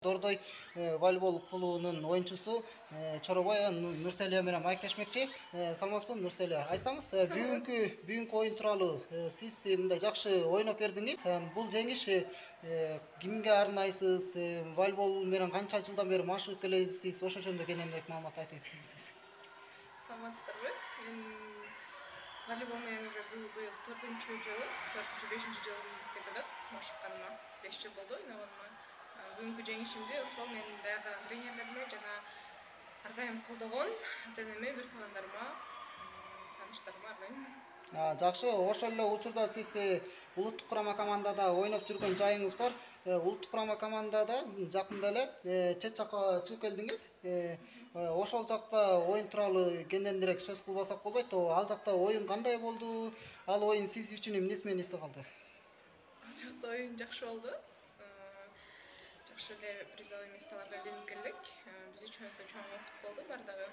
Дордой волейбол клубунун оюнчусу Чоробай Нурселия менен маектешмекчи. Саламатсызбы, Нурселия? Айтсаңыз, бүгүнкү оюн тууралуу сиз мындай жакшы ойноп бердиңиз. Бул жеңиш кимге арнайсыз? Волейбол менен канча жылдан бери машыгып келесиз? Ошол жөнүндө кененирээк маалымат айтыңыз. Саламатсыздарбы? Мен волейбол менен уже быйыл 4-5 жыл кетет. Машыкканыма 5 жыл болду ойногоныма. Бүгүнкү жеңишимди ошол менин даярдаган тренерлериме жана ар дайым колдогон ата-энеме, бир туугандарыма, тааныштарыма арнайм. Жакшы, ошол эле учурда сиз улуттук курама командада ойноп жүргөн жайыңыз бар. Улуттук курама командада жакында эле чет жакка чыгып келдиңиз. Ошол жакта оюн тууралуу кененирээк сөз кылбасак болбойт. Ал жакта оюн кандай болду? Ал оюн сиз үчүн эмнеси менен эсте калды? Ал жакта оюн жакшы болду. Жакшы эле призовый месталарга илинип келдик. Биз үчүн өтө чоң опыт болду бардыгы.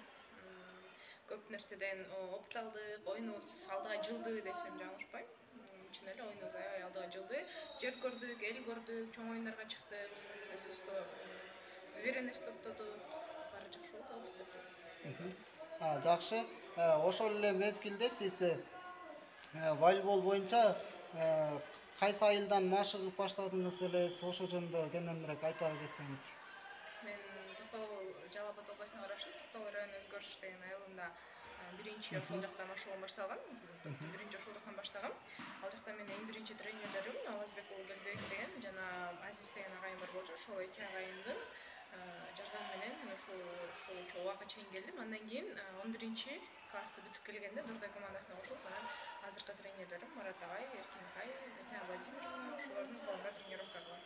Көп нерседен опыт алдык, оюнубуз алдыга жылды десем жаңылышпайм. Чын эле оюнубуз аябай алдыга жылды. Жер көрдүк, эл көрдүк, чоң оюндарга чыктык. Өзүбүзгө уверенность топтодук. Баары жакшы болду, опыт топтодук. Жакшы. Ошол эле мезгилде сиз волейбол боюнча кайсы айылдан машыгып баштадыңыз элес? Ошол жөнүндө кененирээк айта кетсеңиз. Мен Токтогул Жалал Абад областына караштуу Токтогул району Өзгөрүш деген айылында биринчи ошол жакта машыгуум башталган. Биринчи ошол жактан баштагам. Ал жакта менин эң биринчи тренерлерим Алазбек Келдебек деген жана Азиз деген агайым бар болчу. Ошол эки агайымдын жардамы менен ушул убакка чейин келдим. Андан кийин 11 классты бүтүп келгенде Дордой командасына кошулуп, анан азыркы тренерлерим Марат агай, Эркин агай, Татьяна Владимировна ошолордун колунда тренировка кылам.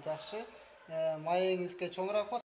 Жакшы. Маегиңизге чоң рахмат.